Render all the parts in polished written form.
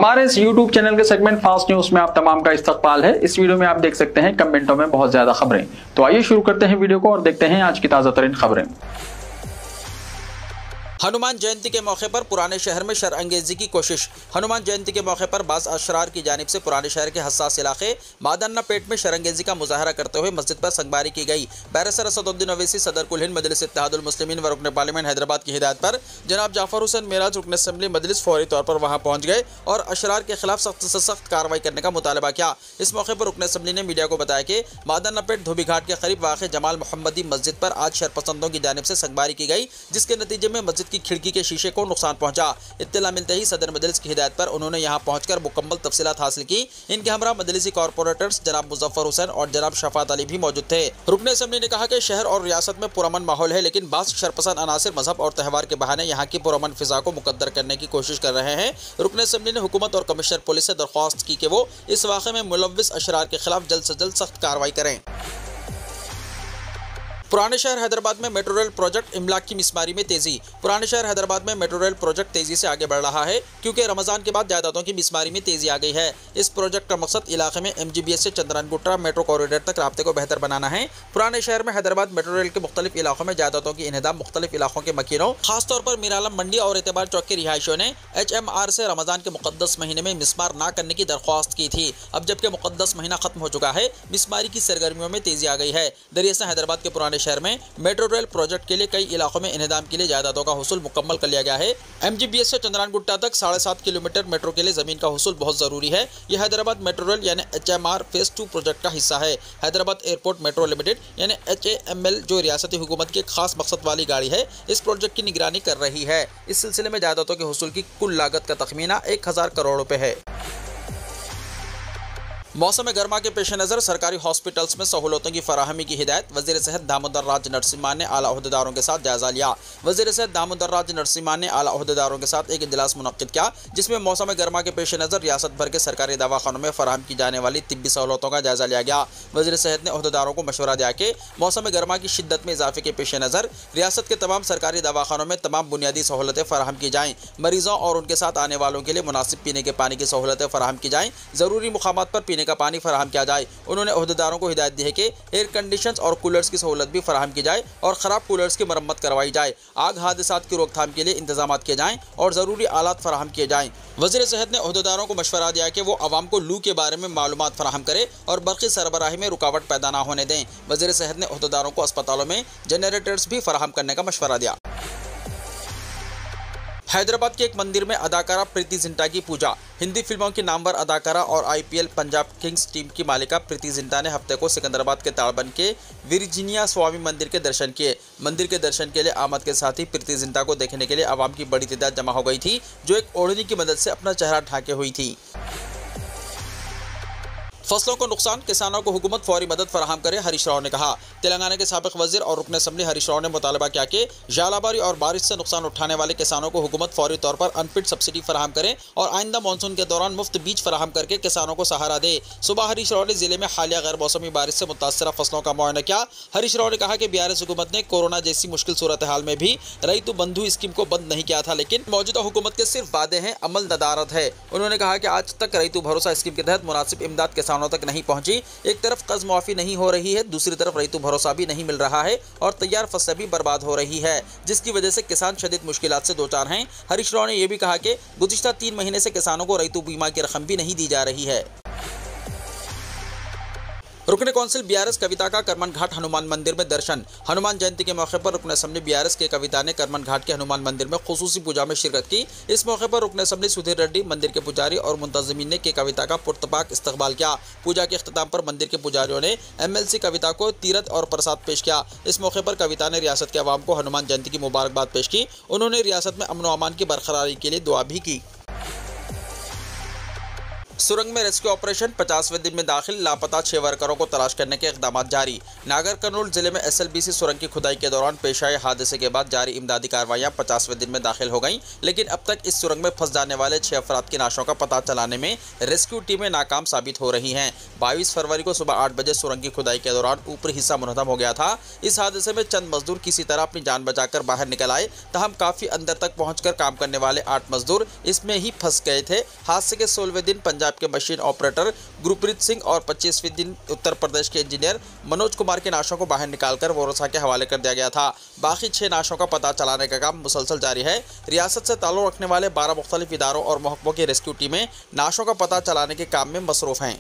हमारे इस YouTube channel के सेगमेंट फास्ट न्यूज में आप तमाम का इस्तकबाल है। इस वीडियो में आप देख सकते हैं कमेंटों में बहुत ज्यादा खबरें। तो आइए शुरू करते हैं वीडियो को और देखते हैं आज की ताजा तरीन खबरें। हनुमान जयंती के मौके पर पुराने शहर में शरअंगेजी की कोशिश। हनुमान जयंती के मौके पर बाज़ अशरार की जानिब से पुराने शहर के हसास इलाके मादन्ना पेट में शरअंगेजी का मुजाहरा करते हुए मस्जिद पर संगबारी की गई। बैरिस्टर असदुद्दीन ओवैसी सदर कुल हिंद मजलिस इत्तेहादुल मुस्लिमीन व रुकन पार्लियामेंट हैदराबाद की हिदायत पर जनाब जाफर हुसैन मेराज रुकन असेंबली मजलिस फौरी तौर पर वहां पहुंच गए और अशरार के खिलाफ सख्त से सख्त कार्रवाई करने का मुतालबा किया। इस मौके पर रुकन असेंबली ने मीडिया को बताया कि मादन्ना पेट धोबी घाट के करीब वाक़ जमाल मोहम्मदी मस्जिद पर आज शरपसंदों की जानिब से संगबारी की गई, जिसके नतीजे में मस्जिद की खिड़की के शीशे को नुकसान पहुंचा। इत्तला मिलते ही सदर मजलिस की हिदायत पर उन्होंने यहां पहुंचकर मुकम्मल तफसीलात हासिल की। इनके हमरा मजलिसी कॉर्पोरेटर्स जनाब मुजफ्फर हुसैन और जनाब शफात अली भी मौजूद थे। रुकन असेंबली ने कहा कि शहर और रियासत में पुरअमन माहौल है, लेकिन बास शरपसंद अनासिर मजहब और त्यौहार के बहाने यहाँ की पुरअमन फिजा को मुकद्दर करने की कोशिश कर रहे हैं। रुकन असेंबली ने हुकूमत और कमिश्नर पुलिस से दरख्वास्त की कि वो इस वाक़े में मुलव्विस अशरार के खिलाफ जल्द से जल्द सख्त कार्रवाई करें। पुराने शहर हैदराबाद में मेट्रो रेल प्रोजेक्ट इमलाक की मिसमारी में तेजी। पुराने शहर हैदराबाद में मेट्रो रेल प्रोजेक्ट तेजी से आगे बढ़ रहा है, क्योंकि रमजान के बाद जायदादों की मिसमारी में तेजी आ गई है। इस प्रोजेक्ट का मकसद इलाके में MGBS से चंद्रानगुट्टा मेट्रो कॉरिडोर तक राब्ते को बेहतर बनाना है। पुराने शहर में हैदराबाद मेट्रो रेल के मुख्तलिफ इलाकों में जायदादों की इन्हदाम मुख्तलिफ इलाकों के मकीनों, खासतौर पर मीरालम मंडी और एतबार चौक के रिहायशियों ने HMR से रमजान के मुकद्दस महीने में मिसमार न करने की दरख्वास्त की थी। अब जबकि मुकद्दस महीना खत्म हो चुका है, मिसमारी की सरगर्मियों में तेजी आ गई है। दरअसल हैदराबाद के पुराने शहर में मेट्रो रेल प्रोजेक्ट के लिए कई इलाकों में इन्हदाम के लिए जायदादों का हुसूल मुकम्मल कर लिया गया है। MGBS से चंद्रानगुट्टा तक 7.5 किलोमीटर मेट्रो के लिए जमीन का हुसूल बहुत जरूरी है। यह हैदराबाद मेट्रो रेल यानी HMR फेज 2 प्रोजेक्ट का हिस्सा है। हैदराबाद एयरपोर्ट मेट्रो लिमिटेड यानी HAML जो रियासती हुकूमत की एक खास मकसद वाली गाड़ी है, इस प्रोजेक्ट की निगरानी कर रही है। इस सिलसिले में जायदादों के हुसूल की कुल लागत का तखमीना 1000 करोड़ रुपए है। मौसम गर्मा के पेश नज़र सरकारी हॉस्पिटल्स में सहूलतों की फराहमी की हिदायत। वज़ीर सेहत दामोदर राज नरसिम्हा ने आला अहदेदारों के साथ जायजा लिया। वज़ीर सेहत दामोदर राज नरसिम्हा ने आला अहदेदारों के साथ एक इजलास मुनक्किद किया, जिसमें मौसम गर्मा के पेश नज़र रियासत भर के सरकारी दवाखानों में फराहम की जाने वाली तिब्बी सहूलतों का जायजा लिया गया। वज़ीर सेहत ने अहदेदारों को मशवरा दिया कि मौसम गर्मा की शिद्दत में इजाफे के पेश नज़र रियासत के तमाम सरकारी दवाखानों में तमाम बुनियादी सहूलतें फराहम की जाएँ। मरीजों और उनके साथ आने वालों के लिए मुनासिब पीने के पानी की सहूलतें फराहम की जाएँ। ज़रूरी मुकामात पर पीने का पानी फराहम किया जाए। उन्होंने अहदेदारों को हिदायत दी है कि एयर कंडीशंस और कूलर्स की सहूलत भी फराहम की जाए और ख़राब कूलर्स की मरम्मत करवाई जाए। आग हादसात की रोकथाम के लिए इंतजाम किए जाएँ और ज़रूरी आलात फराहम किए जाएँ। वज़ीर सेहत ने अहदेदारों को मशवरा दिया कि वो आवाम को लू के बारे में मालूमात फराहम करे और बर्क़ी सरबराही में रुकावट पैदा न होने दें। वज़ीर सेहत ने अहदेदारों को अस्पतालों में जनरेटर्स भी फराहम करने का मशवरा दिया। हैदराबाद के एक मंदिर में अदाकारा प्रीति जिंटा की पूजा। हिंदी फिल्मों की नामवर अदाकारा और IPL पंजाब किंग्स टीम की मालिका प्रीति जिंटा ने हफ्ते को सिकंदराबाद के ताड़बन के विरजिनिया स्वामी मंदिर के दर्शन किए। मंदिर के दर्शन के लिए आमद के साथ ही प्रीति जिंटा को देखने के लिए आवाम की बड़ी तादाद जमा हो गई थी, जो एक ओढ़नी की मदद से अपना चेहरा ढांके हुई थी। फसलों को नुकसान, किसानों को हुकूमत फौरी मदद फराहम करे, हरीश राव ने कहा। तेलंगाना के साबिक वजीर और रुकन असेंबली हरीश राव ने मुतालबा किया कि झालाबारी और बारिश से नुकसान उठाने वाले किसानों को हुकूमत फौरी तौर पर अनपिड सब्सिडी फराहम करे और आइंदा मानसून के दौरान मुफ्त बीज फराहम करके किसानों को सहारा दे। सुबह हरीश राव ने जिले में हालिया गैर मौसमी बारिश से मुतासरा फसलों का मुआयना किया। हरीश राव ने कहा कि BRS हुकूमत ने कोरोना जैसी मुश्किल सूरत हाल में भी रईतु बंधु स्कीम को बंद नहीं किया था, लेकिन मौजूदा हुकूमत के सिर्फ वादे हैं, अमल नदारत है। उन्होंने कहा कि आज तक रईतु भरोसा स्कीम के तहत मुनासिब इमदाद किसानों तक नहीं पहुंची। एक तरफ कर्ज मुआफी नहीं हो रही है, दूसरी तरफ रईतु भरोसा भी नहीं मिल रहा है और तैयार फसल भी बर्बाद हो रही है, जिसकी वजह से किसान शदीद मुश्किलात से दो चार हैं। हरीश राव ने यह भी कहा कि गुज़िश्ता 3 महीने से किसानों को रईतु बीमा की रकम भी नहीं दी जा रही है। रुकन कौंसिल BRS कविता का करमन घाट हनुमान मंदिर में दर्शन। हनुमान जयंती के मौके पर रुकन असेंबली BRS के कविता ने करमन घाट के हनुमान मंदिर में खुसूसी पूजा में शिरकत की। इस मौके पर रुकन असेंबली सुधीर रेड्डी, मंदिर के पुजारी और मुंतजिमीन ने के कविता का पुरतपाक इस्तकबाल किया। पूजा के अख्ताम पर मंदिर के पुजारियों ने MLC कविता को तीरथ और प्रसाद पेश किया। इस मौके पर कविता ने रियासत के अवाम को हनुमान जयंती की मुबारकबाद पेश की। उन्होंने रियासत में अमन व अमान की बरकरारी के लिए दुआ भी की। सुरंग में रेस्क्यू ऑपरेशन 50वें दिन में दाखिल, लापता 6 वर्करों को तलाश करने के इक़दाम जारी। नागर कर्नूल जिले में SLBC सुरंग की खुदाई के दौरान पेश आए हादसे के बाद जारी इमदादी कार्रवाइयां 50वें दिन में दाखिल हो गईं, लेकिन अब तक इस सुरंग में फंस जाने वाले 6 अफराद की नाशों का पता चलाने में रेस्क्यू टीमें नाकाम साबित हो रही हैं। 22 फरवरी को सुबह 8 बजे सुरंग की खुदाई के दौरान ऊपरी हिस्सा मुनहदम हो गया था। इस हादसे में चंद मजदूर किसी तरह अपनी जान बचाकर बाहर निकल आए, तहम काफी अंदर तक पहुंचकर काम करने वाले 8 मजदूर इसमें ही फंस गए थे। हादसे के 16वें दिन पंजाब के मशीन ऑपरेटर गुरप्रीत सिंह और 25वें दिन उत्तर प्रदेश के इंजीनियर मनोज कुमार के नाशों को बाहर निकालकर वोरसा के हवाले कर दिया गया था। बाकी 6 नाशों का पता चलाने का काम मुसलसल जारी है। रियासत से ताल्लुक रखने वाले 12 मुख्तलिफ इदारों और महकमों की रेस्क्यू टीमें नाशों का पता चलाने के काम में मसरूफ हैं।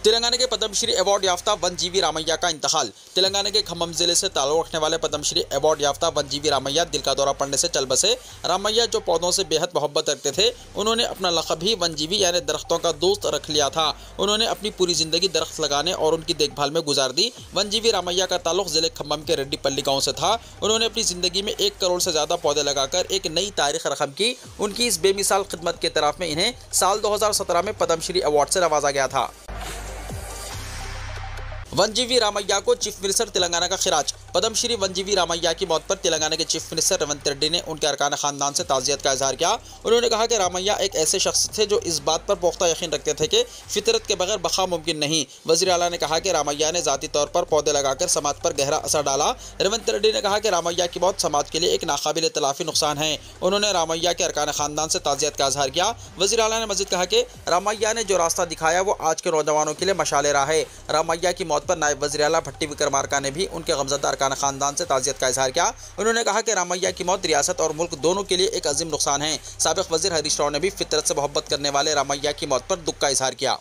तेलंगाना के पद्मश्री अवार्ड याफ्ता वनजीवी रामैया का इंतकाल। तेलंगाना के खम्मम जिले से ताल्लुक रखने वाले पद्मश्री अवार्ड याफ्ता वनजीवी रामैया दिल का दौरा पड़ने से चल बसे। रामैया जो पौधों से बेहद मोहब्बत रखते थे, उन्होंने अपना लक़ब ही वनजीवी यानी दरख्तों का दोस्त रख लिया था। उन्होंने अपनी पूरी जिंदगी दरख्त लगाने और उनकी देखभाल में गुजार दी। वनजीवी रामैया का ताल्लुक जिले खम्मम के रेड्डीपल्ली गाँव से था। उन्होंने अपनी जिंदगी में 1 करोड़ से ज़्यादा पौधे लगाकर एक नई तारीख रकम की। उनकी इस बेमिसाल खिदमत के तरफ में इन्हें साल 2017 में पद्मश्री अवार्ड से नवाजा गया था। वनजीवी रामैया को चीफ मिनिस्टर तेलंगाना का खिराज। पद्मश्री वनजीवी रामैया की मौत पर तेलंगाना के चीफ मिनिस्टर रेवंत रेड्डी ने उनके अरकान खानदान से ताज़ियत का इजहार किया। उन्होंने कहा कि रामैया एक ऐसे शख्स थे जो इस बात पर पुख्ता यकीन रखते थे कि फितरत के बगैर बका मुमकिन नहीं। वज़ीर आला ने कहा कि रामैया ने ज़ाती तौर पर पौधे लगाकर समाज पर गहरा असर डाला। रेवंत रेड्डी ने कहा कि रामैया की मौत समाज के लिए एक नाकाबिल तलाफ़ी नुकसान है। उन्होंने रामैया के अरकान खानदान से ताज़ियत का इजहार किया। वज़ीर आला ने मज़ीद कहा कि रामैया ने जो रास्ता दिखाया वो आज के नौजवानों के लिए मशाल राह है। रामैया की मौत पर नायब वज़ीर आला भट्टी विक्रमार्का ने भी उनके गमज़दा अरकान खानदान से ताज़ियत का इजहार किया। उन्होंने कहा कि रामैया की मौत रियासत और मुल्क दोनों के लिए एक अजीम नुकसान है। साबिक़ वज़ीर हरीश राव ने भी फितरत से मोहब्बत करने वाले रामैया की मौत पर दुख का इजहार किया।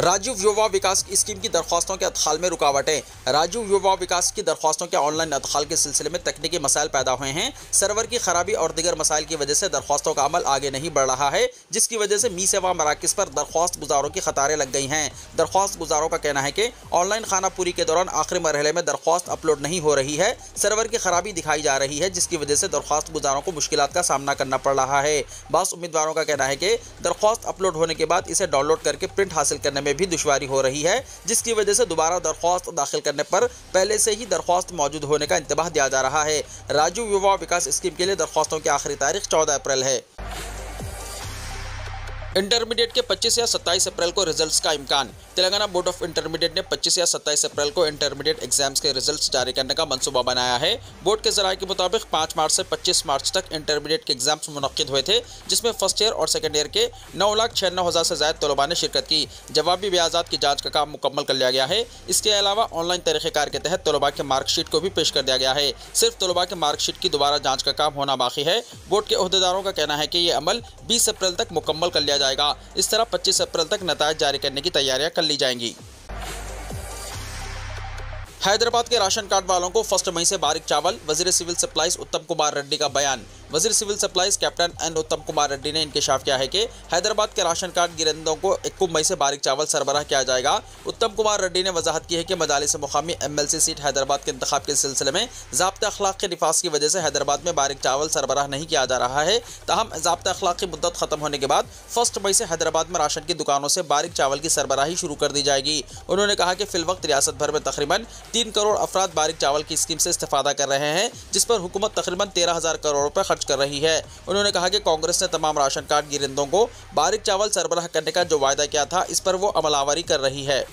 राजीव युवा विकास स्कीम की दरख्वास्तों के अदखाल में रुकावटें। राजीव युवा विकास की दरख्वास्तों के ऑनलाइन अदखाल के सिलसिले में तकनीकी मसाइल पैदा हुए हैं। सर्वर की खराबी और दीगर मसाइल की वजह से दरख्वास्तों का अमल आगे नहीं बढ़ रहा है, जिसकी वजह से मी सेवा मराकिज़ पर दरख्वास्त गुजारों की कतारें लग गई हैं। दरख्वास्त गुजारों का कहना है कि ऑनलाइन खाना पूरी के दौरान आखिरी मरहले में दरख्वास्त अपलोड नहीं हो रही है। सर्वर की खराबी दिखाई जा रही है, जिसकी वजह से दरख्वास्त गुजारों को मुश्किलात का सामना करना पड़ रहा है। बास उम्मीदवारों का कहना है कि दरख्वास्त अपलोड होने के बाद इसे डाउनलोड करके प्रिंट हासिल करने में भी दुश्वारी हो रही है, जिसकी वजह से दोबारा दरख्वास्त दाखिल करने पर पहले से ही दरख्वास्त मौजूद होने का इंतबाह दिया जा रहा है। राजीव युवा विकास स्कीम के लिए दरख्वास्तों की आखिरी तारीख 14 अप्रैल है। इंटरमीडिएट के 25 या 27 अप्रैल को रिजल्ट्स का इम्कान। तेलंगाना बोर्ड ऑफ इंटरमीडिएट ने 25 या 27 अप्रैल को इंटरमीडिएट एग्जाम्स के रिजल्ट्स जारी करने का मंसूबा बनाया है। बोर्ड के ज़राए के मुताबिक 5 मार्च से 25 मार्च तक इंटरमीडिएट के एग्जाम्स मुनक्किद हुए थे, जिसमें फर्स्ट ईयर और सेकेंड ईयर के 9,96,000 से ज़्यादा तलबा ने शिरकत की। जवाबी ब्याजात की जाँच का काम मुकम्मल कर लिया गया है। इसके अलावा ऑनलाइन तरीक़ेकार के तहत तलबा के मार्कशीट को भी पेश कर दिया गया है। सिर्फ तलबा के मार्कशीट की दोबारा जाँच का काम होना बाकी है। बोर्ड के अहदेदारों का कहना है कि ये अमल 20 अप्रैल तक मुकम्मल कर लिया जाएगा। इस तरह 25 अप्रैल तक नतायज जारी करने की तैयारियां कर ली जाएंगी। हैदराबाद के राशन कार्ड वालों को 1 मई से बारीक चावल। वजीर सिविल सप्लाईज उत्तम कुमार रेड्डी का बयान। वजीर सिविल सप्लाईज कैप्टन एन उत्तम कुमार रेड्डी ने इंकशाफ किया है कि हैदराबाद के राशन कार्ड गिरंदों को 21 मई से बारीक चावल सरबराह किया जाएगा। उत्तम कुमार रेड्डी ने वजाहत की है कि मजालिस मुकामी MLC सीट हैदराबाद के इंतखाब के सिलसिले में ज़ाब्ता अखलाक के निफाज की वजह से हैदराबाद में बारीक चावल सरबराह नहीं किया जा रहा है। ताहम ज़ाब्ता अखलाक की मुद्दत ख़त्म होने के बाद 1 मई से हैदराबाद में राशन की दुकानों से बारीक चावल की सरबराही शुरू कर दी जाएगी। उन्होंने कहा कि फिलवक्त रियासत भर में तकरीबन 3 करोड़ अफराद बारीक चावल की स्कीम से इस्तेफादा कर रहे हैं, जिस पर हुकूमत तकरीबन 13,000 करोड़ रुपए खर्च कर रही है। उन्होंने कहा कि कांग्रेस ने तमाम राशन कार्ड गिरंदों को बारीक चावल सरबराह करने का जो वायदा किया था, इस पर वो अमलावरी कर रही है।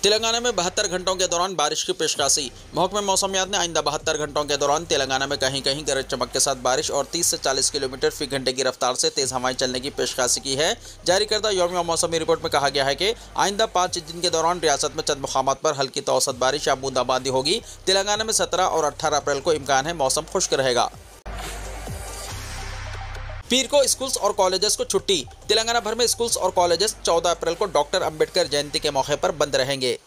तेलंगाना में 72 घंटों के दौरान बारिश की पेशकाशी। महकमे मौसमियात ने आइंदा 72 घंटों के दौरान तेलंगाना में कहीं कहीं गरज चमक के साथ बारिश और 30 से 40 किलोमीटर फी घंटे की रफ्तार से तेज़ हवाएं चलने की पेशकाशी की है। जारी करदा यौमिया मौसमी रिपोर्ट में कहा गया है कि आइंदा 5 दिन के दौरान रियासत में चंद मुकामात पर हल्की तो औसत बारिश या बूंदाबांदी होगी। तेलंगाना में 17 और 18 अप्रैल को इम्कान है मौसम खुश्क रहेगा। पीर को स्कूल्स और कॉलेजेस को छुट्टी। तेलंगाना भर में स्कूल्स और कॉलेजेस 14 अप्रैल को डॉक्टर अंबेडकर जयंती के मौके पर बंद रहेंगे।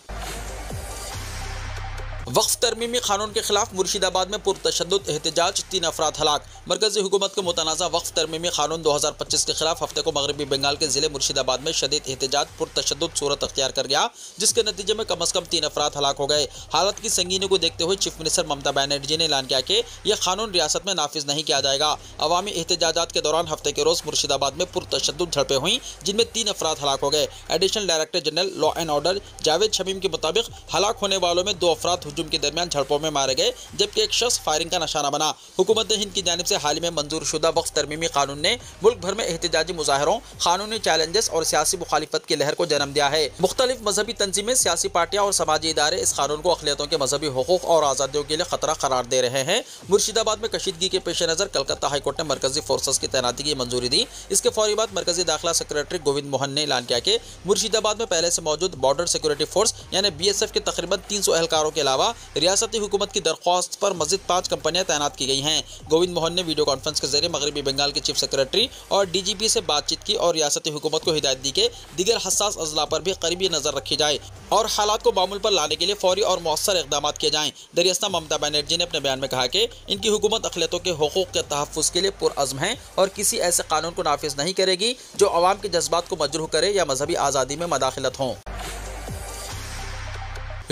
वक्फ तरमीमी कानून के खिलाफ मुर्शिदाबाद में पुरतशद्दुद एहतजाज, 3 अफराद हलाक। मरकजी हुकूमत के मुतनाज़ा वक्फ तरमीमी कानून 2025 के खिलाफ हफ्ते को मगरबी बंगाल के ज़िले मुर्शिदाबाद में शदीद एहतजाज पुरतशद्दुद सूरत अख्तियार कर गया, जिसके नतीजे में कम अज़ कम 3 अफराद हलाक हो गए। हालत की संगीनी को देखते हुए चीफ मिनिस्टर ममता बनर्जी ने ऐलान किया कि यह कानून रियासत में नाफिज नहीं किया जाएगा। अवामी एहतजाजात के दौरान हफ्ते के रोज़ मुर्शिदाबाद में पुरतशद्दुद झड़पें हुई, जिनमें 3 अफराद हलाक हो गए। Additional director general law and order Javed Shamim के मुताबिक हलाक होने वालों में 2 अफराद हुजूम के दरमियान झड़पों में मारे गए, जबकि एक शख्स फायरिंग का निशाना बना। हुकूमत हिंद की जानिब से हाल ही में मंजूर शुदा वक्फ तरमीमी कानून ने मुल्क भर में एहतजाजी मुजाहरों, कानूनी चैलेंजेस और सियासी मुखालिफत की लहर को जन्म दिया है। मुख्तलिफ मजहबी तंजीमें, सियासी पार्टियां और समाजी इदारे इस कानून को अक़लियतों के मजहबी हुकूक और आज़ादियों के लिए खतरा करार दे रहे हैं। मुर्शिदाबाद में कशीदगी के पेश नज़र कलकत्ता हाईकोर्ट ने मरकजी फोर्सेस की तैनाती की मंजूरी दी। इसके फौरी बाद मरकजी दाखिला सेक्रेटरी गोविंद मोहन ने ऐलान किया कि मुर्शिदाबाद में पहले से मौजूद बॉर्डर सिक्योरिटी फोर्स यानी BSF के तकरीबन 300 एहलकारों के अलावा रियासती हुकूमत की दरख्वास्त पर मज़ीद 5 कंपनियां तैनात की गई हैं। गोविंद मोहन ने वीडियो कॉन्फ्रेंस के जरिए मगरबी बंगाल के चीफ सेक्रेटरी और DGP से बातचीत की और रियासती हुकूमत को हिदायत दी कि दीगर हसास अजला पर भी करीबी नज़र रखी जाए और हालात को मामूल पर लाने के लिए फौरी और मौसर इक़दाम किए जाएँ। दरियास्ता ममता बनर्जी ने अपने बयान में कहा कि इनकी हुकूमत अक़लियतों के हुकूक के तहफ़्फ़ुज़ के लिए पुरअज़्म है और किसी ऐसे कानून को नाफिज नहीं करेगी जो अवाम के जज्बात को मजरूह करे या मजहबी आज़ादी में मदाखिलत हों।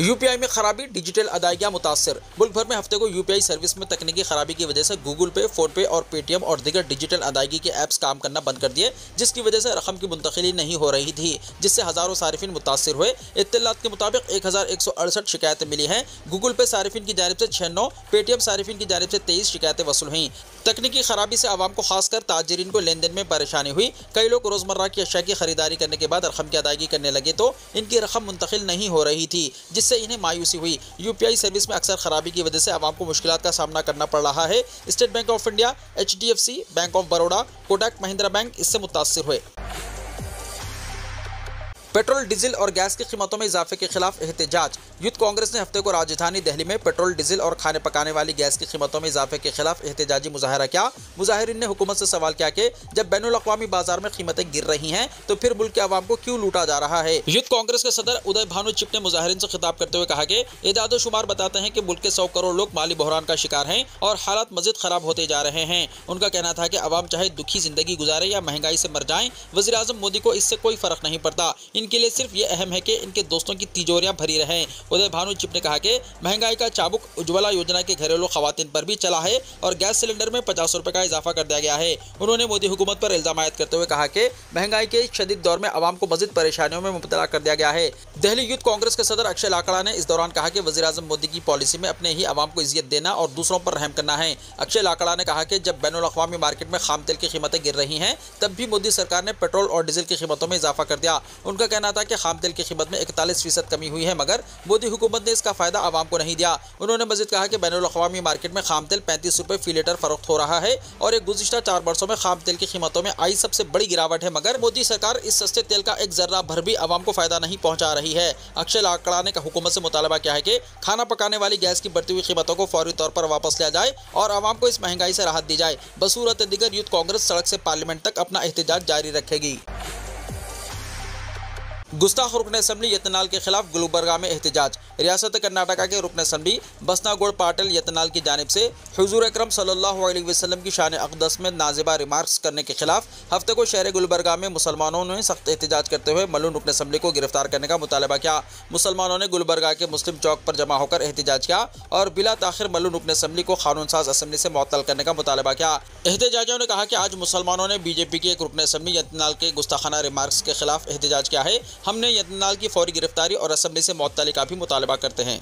UPI में खराबी, डिजिटल अदायगियाँ मुतासर। मुल्क भर में हफ्ते को UPI सर्विस में तकनीकी खराबी की वजह से गूगल पे, फोन पे और पेटीएम और दीगर डिजिटल अदायगी के ऐप्स काम करना बंद कर दिए, जिसकी वजह से रकम की मुंतकिली नहीं हो रही थी, जिससे हज़ारों सारिफिन मुतासर हुए। इत्तलात के मुताबिक 1168 शिकायतें मिली हैं। गूगल पे सारिफिन की जानिब से 96, पेटीएम सारिफिन की जानिब से 23 शिकायतें वसूल हुई। तकनीकी खराबी से आवाम को खासकर ताजरीन को लेन देन में परेशानी हुई। कई लोग रोज़मर्रा की अशिया की खरीदारी करने के बाद रकम की अदायगी करने लगे तो इनकी रकम मुंतकिल नहीं हो रही थी, जिससे इन्हें मायूसी हुई। UPI सर्विस में अक्सर खराबी की वजह से आवाम को मुश्किलात का सामना करना पड़ रहा है। State bank of India, HDFC, bank of Baroda, Kotak Mahindra bank इससे मुतासिर हुए। पेट्रोल, डीजल और गैस की कीमतों में इजाफे के खिलाफ एहतजाज। यूथ कांग्रेस ने हफ्ते को राजधानी दिल्ली में पेट्रोल, डीजल और खाने पकाने वाली गैस की कीमतों में इजाफे के खिलाफ एहतजाजी मुजाहरा किया। मुजाहिरीन ने हुकूमत से सवाल किया कि जब बैनुल अक़वामी बाजार में कीमतें गिर रही हैं तो फिर मुल्क के अवाम को क्यों लूटा जा रहा है। यूथ कांग्रेस के सदर उदय भानु चिप ने मुजाहिरीन से खिताब करते हुए कहा कि एदाद शुमार बताते हैं कि मुल्क के 100 करोड़ लोग माली बहरान का शिकार हैं और हालात मजीद खराब होते जा रहे हैं। उनका कहना था कि अवाम चाहे दुखी जिंदगी गुजारे या महंगाई से मर जाएं, वज़ीर आज़म मोदी को इससे कोई फर्क नहीं पड़ता। इनके लिए सिर्फ ये अहम है कि इनके दोस्तों की तिजोरियां भरी रहें। उदय भानु चिप ने कहा कि महंगाई का चाबुक उज्ज्वला योजना के घरेलू खवातीन पर भी चला है और गैस सिलेंडर में 50 रुपए का इजाफा कर दिया गया है। उन्होंने मोदी हुकूमत पर इल्जाम आयद करते हुए कहा कि महंगाई के शदीद दौर में अवाम को मजीद परेशानियों में मुब्तला कर दिया गया है। दिल्ली यूथ कांग्रेस के सदर अक्षय लाकड़ा ने इस दौरान कहा कि वज़ीर आज़म मोदी की पॉलिसी में अपने ही अवाम को इज्जत देना और दूसरों पर रहम करना है। अक्षय लाकड़ा ने कहा कि जब बैनुल अक़वामी मार्केट में खाम तेल की कीमतें गिर रही हैं तब भी मोदी सरकार ने पेट्रोल और डीजल की कीमतों में इजाफा कर दिया। उनका कहना था कि खाम तेल की कीमत में 41% कमी हुई है, मगर मोदी हुकूमत ने इसका फायदा आवाम को नहीं दिया। उन्होंने मजीद कहा कि बैनुल अक़वामी मार्केट में खाम तेल 35 रुपए फी लीटर फरोख्त हो रहा है और एक गुज़िश्ता 4 वर्षों में खाम तेल की कीमतों में आई सबसे बड़ी गिरावट है, मगर मोदी सरकार इस सस्ते तेल का एक जर्रा भर भी आवाम को फायदा नहीं पहुंचा रही है। अक्षय लाकड़ा ने हुकूमत से मुतालबा किया है कि खाना पकाने वाली गैस की बढ़ती हुई कीमतों को फौरी तौर पर वापस लिया जाए और आवाम को इस महंगाई से राहत दी जाए। बसूरत दिगर यूथ कांग्रेस सड़क से पार्लियामेंट तक अपना एहतजाज जारी रखेगी। गुस्ताख रुकन असम्बली यतनाल के खिलाफ गुलबर्गा में एहतजाज। रियासत कर्नाटका के रुकन असम्बली बसनागोड़ पाटिल यतनाल की जानिब से हुजूर अकरम सल्लल्लाहु अलैहि वसल्लम की शान अक़दस में नाजिबा रिमार्क्स करने के खिलाफ हफ्ते को शहर गुलबर्गा में मुसलमानों ने सख्त एहतजाज करते हुए मलून रुकन असम्बली को गिरफ्तार करने का मुतालबा किया। मुसलमानों ने गुलबर्गा के मुस्लिम चौक पर जमा होकर एहतजाज किया और बिला ताखिर मलून रुकन असम्बली को कानून साज असम्बली से मुअत्तल करने का मुतालबा किया। एहतजाजियों ने कहा कि आज मुसलमानों ने BJP की एक रुकन असम्बली यतनाल के गुस्ताखाना रिमार्क्स के खिलाफ एहतजाज किया है। हमने यतनाल की फौरी गिरफ्तारी और असम्बली से मुअत्तली का भी मुतालबा करते हैं।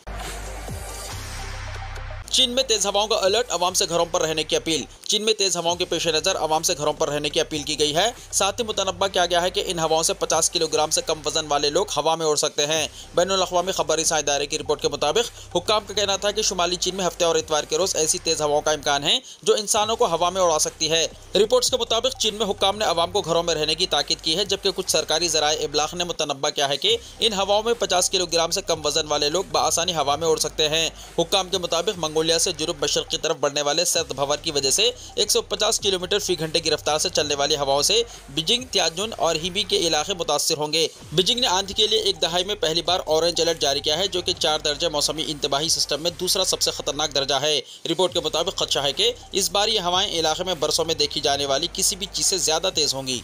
चीन में तेज हवाओं का अलर्ट, अवाम से घरों पर रहने की अपील। चीन में तेज हवाओं के पेश नज़र अवाम से घरों पर रहने की अपील की गई है। साथ ही मुतनब्बा किया गया है कि इन हवाओं से 50 किलोग्राम से कम वजन वाले लोग हवा में उड़ सकते हैं। बैनुल अक़वामी खबरी साइंस इदारे की रिपोर्ट के मुताबिक हुक्काम का कहना था कि शुमाली चीन में हफ्ते और इतवार के रोज ऐसी तेज हवाओं का इम्कान है जो इंसानों को हवा में उड़ा सकती है। रिपोर्ट्स के मुताबिक चीन में हुक्काम ने अवाम को घरों में रहने की ताकीद की है, जबकि कुछ सरकारी ज़राए इबलाग ने मुतनब्बा किया है कि इन हवाओं में 50 किलोग्राम से कम वजन वाले लोग बआसानी हवा में उड़ सकते हैं। हुक्काम के मुताबिक मंगोलिया से जुनूब मशरक की तरफ बढ़ने वाले सर्द भंवर की वजह से 150 किलोमीटर फी घंटे की रफ्तार से चलने वाली हवाओं से बीजिंग, तियानजुन और हिबी के इलाके मुतासिर होंगे। बीजिंग ने आंधी के लिए एक दहाई में पहली बार ऑरेंज अलर्ट जारी किया है, जो कि 4 दर्जे मौसमी इंतबाही सिस्टम में दूसरा सबसे खतरनाक दर्जा है। रिपोर्ट के मुताबिक खदशा है कि इस बार ये हवाएं इलाके में बरसों में देखी जाने वाली किसी भी चीज से ज्यादा तेज होंगी।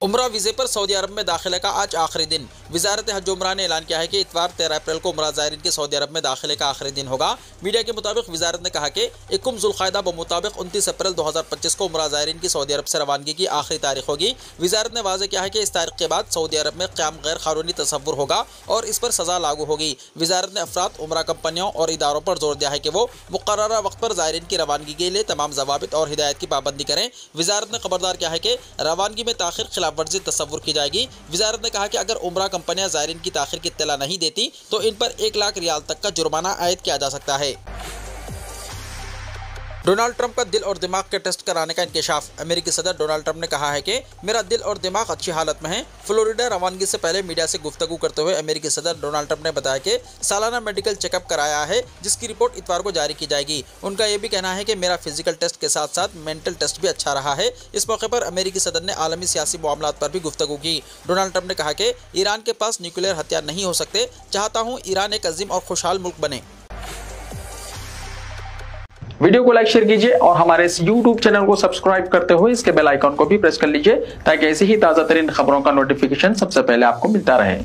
उम्रा वीज़े पर सऊदी अरब में दाखिले का आज आखिरी दिन। वजारत हज उम्रा ने ऐलान किया है कि इतवार 13 अप्रैल को उम्रा ज़ायरीन के सऊदी अरब में दाखिले का आखिरी दिन होगा। मीडिया के मुताबिक वजारत ने कहा कि 21 ज़ुल्क़ादा मुताबिक 29 अप्रैल 2025 को उम्रा ज़ायरीन की सऊदी अरब से रवानगी की आखिरी तारीख होगी। वजारत ने वाज़ेह किया है कि इस तारीख के बाद सऊदी अरब में क़याम गैर कानूनी तसव्वुर होगा और इस पर सज़ा लागू होगी। वजारत ने अफराद, उम्रा कंपनियों और इदारों पर जोर दिया है कि वो मुक़र्ररा वक्त पर ज़ायरीन की रवानगी के लिए तमाम ज़वाबित और हिदायत की पाबंदी करें। वजारत ने खबरदार किया है कि रवानगी में ताख़िर खिलाफ वर्जी तसव्वुर की जाएगी। वजारत ने कहा कि अगर उम्रा कंपनियां ज़ायरीन की ताख़िर की इत्तला नहीं देती तो इन पर 1 लाख रियाल तक का जुर्माना आयद किया जा सकता है। डोनाल्ड ट्रंप का दिल और दिमाग के टेस्ट कराने का इंकशाफ। अमेरिकी सदर डोनाल्ड ट्रंप ने कहा है कि मेरा दिल और दिमाग अच्छी हालत में है। फ्लोरिडा रवानगी से पहले मीडिया से गुफ्तगू करते हुए अमेरिकी सदर डोनाल्ड ट्रंप ने बताया कि सालाना मेडिकल चेकअप कराया है, जिसकी रिपोर्ट इतवार को जारी की जाएगी। उनका यह भी कहना है कि मेरा फिजिकल टेस्ट के साथ साथ मेंटल टेस्ट भी अच्छा रहा है। इस मौके पर अमेरिकी सदर ने आलमी सियासी मामलात पर भी गुफ्तगू की। डोनाल्ड ट्रंप ने कहा कि ईरान के पास न्यूक्लियर हथियार नहीं हो सकते। चाहता हूँ ईरान एक अजीम और खुशहाल मुल्क बने। वीडियो को लाइक शेयर कीजिए और हमारे इस YouTube चैनल को सब्सक्राइब करते हुए इसके बेल आइकॉन को भी प्रेस कर लीजिए, ताकि ऐसी ही ताज़ा तरीन खबरों का नोटिफिकेशन सबसे पहले आपको मिलता रहे।